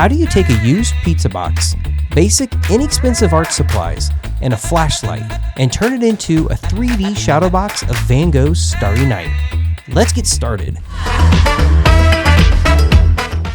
How do you take a used pizza box, basic, inexpensive art supplies, and a flashlight, and turn it into a 3D shadow box of Van Gogh's Starry Night? Let's get started.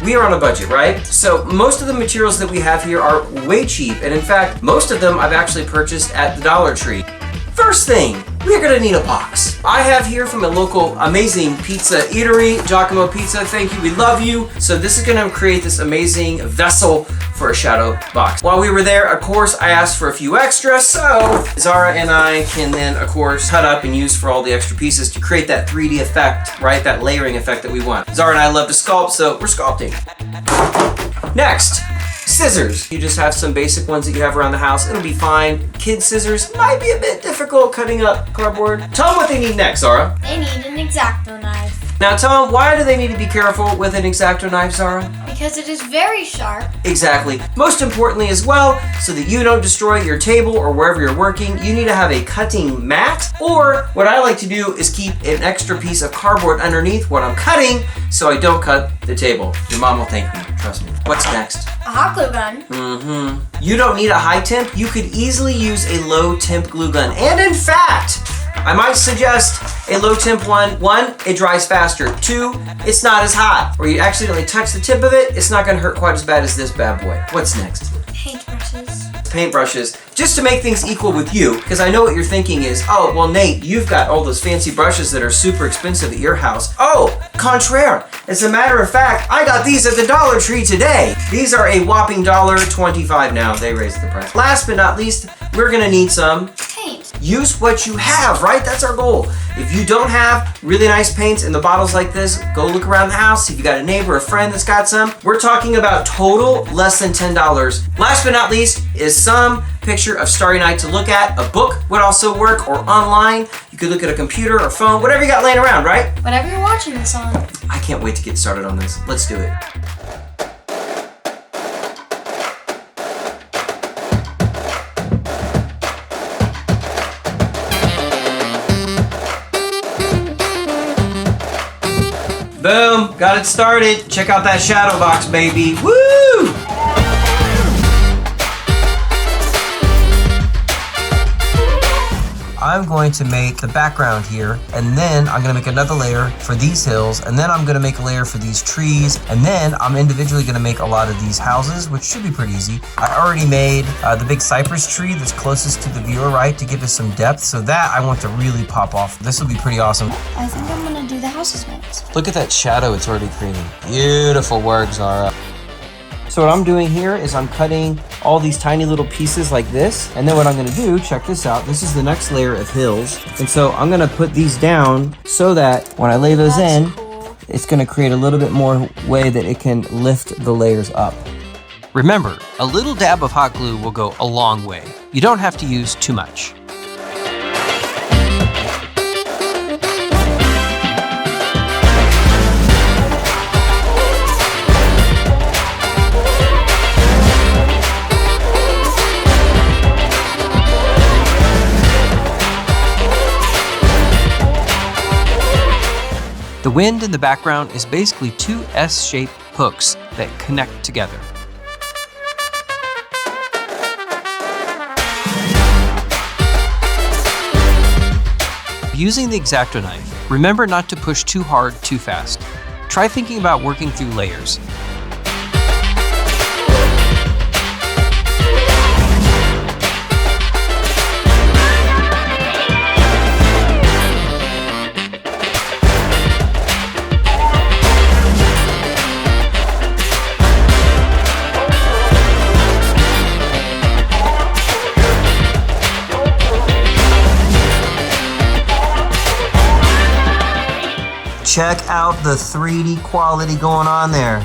We are on a budget, right? So most of the materials that we have here are way cheap, and in fact, most of them I've actually purchased at the Dollar Tree. First thing, we're gonna need a box. I have here from a local amazing pizza eatery, Giacomo Pizza, thank you, we love you. So this is gonna create this amazing vessel for a shadow box. While we were there, of course, I asked for a few extras, so Zara and I can then, of course, cut up and use for all the extra pieces to create that 3D effect, right? That layering effect that we want. Zara and I love to sculpt, so we're sculpting. Next, scissors. You just have some basic ones that you have around the house. It'll be fine. Kids' scissors might be a bit difficult cutting up cardboard. Tell them what they need next, Zara. They need an X-Acto knife. Now tell them, why do they need to be careful with an X-Acto knife, Zara? Because it is very sharp. Exactly. Most importantly as well, so that you don't destroy your table or wherever you're working, you need to have a cutting mat, or what I like to do is keep an extra piece of cardboard underneath what I'm cutting so I don't cut the table. Your mom will thank me, trust me. What's next? A hot glue gun. You don't need a high temp. You could easily use a low temp glue gun. And in fact, I might suggest a low temp one. One, it dries faster. Two, it's not as hot. Or you accidentally touch the tip of it, it's not gonna hurt quite as bad as this bad boy. What's next? Paintbrushes. Paintbrushes, just to make things equal with you, because I know what you're thinking is, oh, well, Nate, you've got all those fancy brushes that are super expensive at your house. Oh, contraire. As a matter of fact, I got these at the Dollar Tree today. These are a whopping $1.25 now. They raised the price. Last but not least, we're gonna need some Paint. Use what you have, right? That's our goal. If you don't have really nice paints in the bottles like this, go look around the house. If you got a neighbor, a friend that's got some, we're talking about total less than $10. Last but not least is some picture of Starry Night to look at. A book would also work, or online. You could look at a computer or phone, whatever you got laying around, right? Whatever you're watching this on. I can't wait to get started on this. Let's do it. Boom, got it started. Check out that shadow box, baby. Woo! I'm going to make the background here, and then I'm gonna make another layer for these hills, and then I'm gonna make a layer for these trees, and then I'm individually gonna make a lot of these houses, which should be pretty easy. I already made the big cypress tree that's closest to the viewer, right, to give us some depth, so that I want to really pop off. This will be pretty awesome. I think I'm gonna do the houses next. Look at that shadow it's already creating. Beautiful work, Zara. So what I'm doing here is I'm cutting all these tiny little pieces like this. And then what I'm gonna do, check this out. This is the next layer of hills. And so I'm gonna put these down so that when I lay those in, Cool. it's gonna create a little bit more way that it can lift the layers up. Remember, a little dab of hot glue will go a long way. You don't have to use too much. The wind in the background is basically two S-shaped hooks that connect together. Using the X-Acto knife, remember not to push too hard too fast. Try thinking about working through layers. Check out the 3D quality going on there.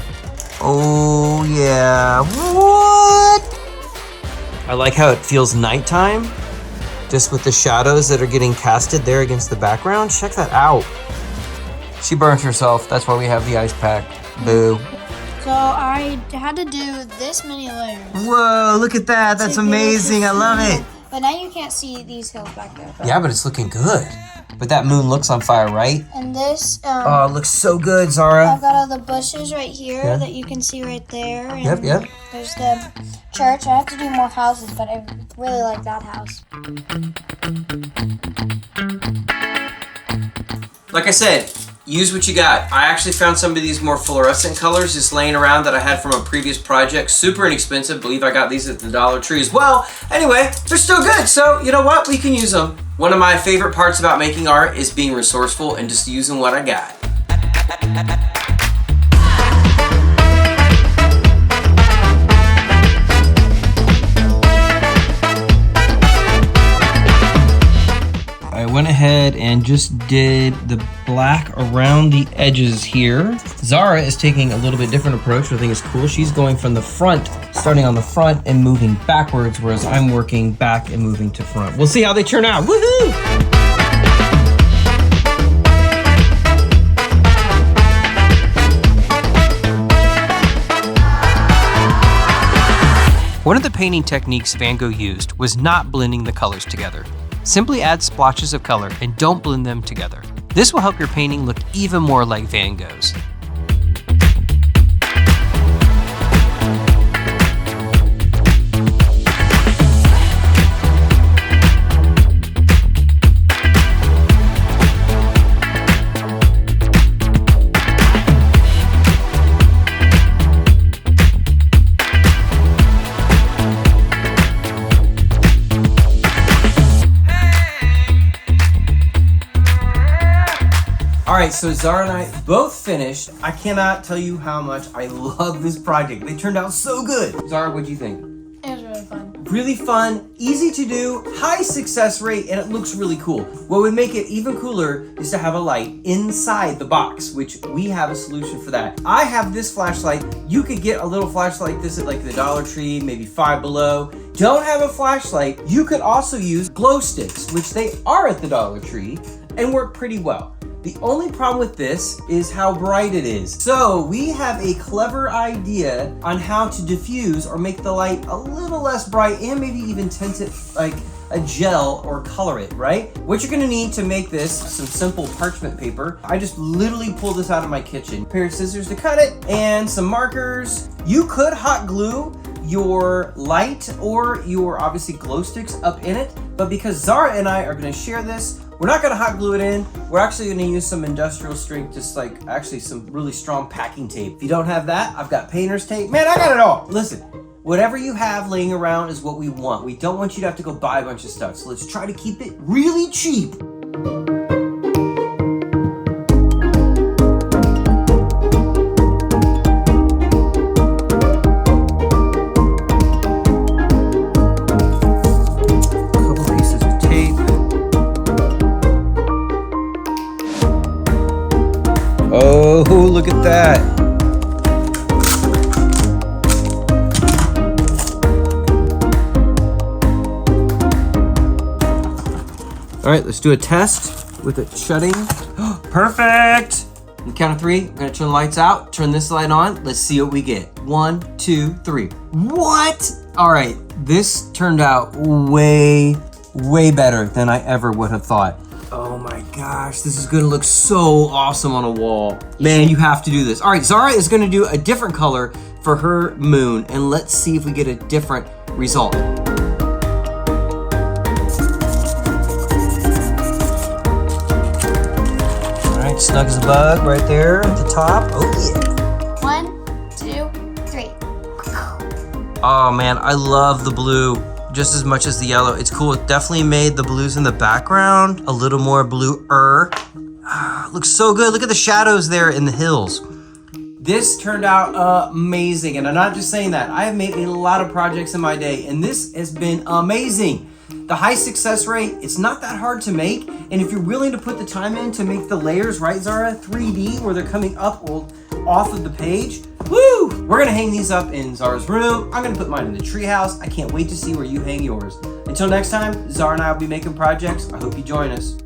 Oh yeah, what? I like how it feels nighttime, just with the shadows that are getting casted there against the background. Check that out. She burnt herself, that's why we have the ice pack. Boo. So I had to do this many layers. Whoa, look at that, that's amazing, I love it. But now you can't see these hills back there. Yeah, but it's looking good. But that moon looks on fire, right? And this, Oh, it looks so good, Zara. I've got all the bushes right here Yeah. that you can see right there. And Yep. there's the church. I have to do more houses, but I really like that house. Like I said, use what you got. I actually found some of these more fluorescent colors just laying around that I had from a previous project. Super inexpensive. I believe I got these at the Dollar Tree as well. Anyway, they're still good. So you know what? We can use them. One of my favorite parts about making art is being resourceful and just using what I got. I went ahead and just did the black around the edges here. Zara is taking a little bit different approach, which I think is cool. She's going from the front, starting on the front and moving backwards, whereas I'm working back and moving to front. We'll see how they turn out. Woohoo! One of the painting techniques Van Gogh used was not blending the colors together. Simply add splotches of color and don't blend them together. This will help your painting look even more like Van Gogh's. Alright, so Zara and I both finished. I cannot tell you how much I love this project. They turned out so good. Zara, what'd you think? It was really fun. Really fun, easy to do, high success rate, and it looks really cool. What would make it even cooler is to have a light inside the box, which we have a solution for that. I have this flashlight. You could get a little flashlight like this at like the Dollar Tree, maybe Five Below. Don't have a flashlight, you could also use glow sticks, which they are at the Dollar Tree, and work pretty well. The only problem with this is how bright it is. So we have a clever idea on how to diffuse or make the light a little less bright and maybe even tint it like a gel or color it, right? What you're gonna need to make this, some simple parchment paper. I just literally pulled this out of my kitchen. A pair of scissors to cut it and some markers. You could hot glue your light or your obviously glow sticks up in it, but because Zara and I are gonna share this, we're not gonna hot glue it in. We're actually gonna use some industrial strength, just like actually some really strong packing tape. If you don't have that, I've got painter's tape. Man, I got it all. Listen, whatever you have laying around is what we want. We don't want you to have to go buy a bunch of stuff. So let's try to keep it really cheap. Oh, look at that. All right, let's do a test with it shutting. Perfect. On the count of three, I'm gonna turn the lights out, turn this light on. Let's see what we get. 1, 2, 3. What? All right, this turned out way better than I ever would have thought. Oh my gosh, this is gonna look so awesome on a wall. Man, you have to do this. All right, Zara is gonna do a different color for her moon, and let's see if we get a different result. All right, snug as a bug right there at the top. Oh yeah. 1, 2, 3. Oh man, I love the blue just as much as the yellow. It's cool. It definitely made the blues in the background a little more blue-er. Looks so good. Look at the shadows there in the hills. This turned out amazing, and I'm not just saying that. I have made a lot of projects in my day, and this has been amazing. The high success rate, it's not that hard to make, and if you're willing to put the time in to make the layers, right, Zara? 3D, where they're coming up off of the page. Woo! We're gonna hang these up in Zara's room. I'm gonna put mine in the treehouse. I can't wait to see where you hang yours. Until next time, Zara and I will be making projects. I hope you join us.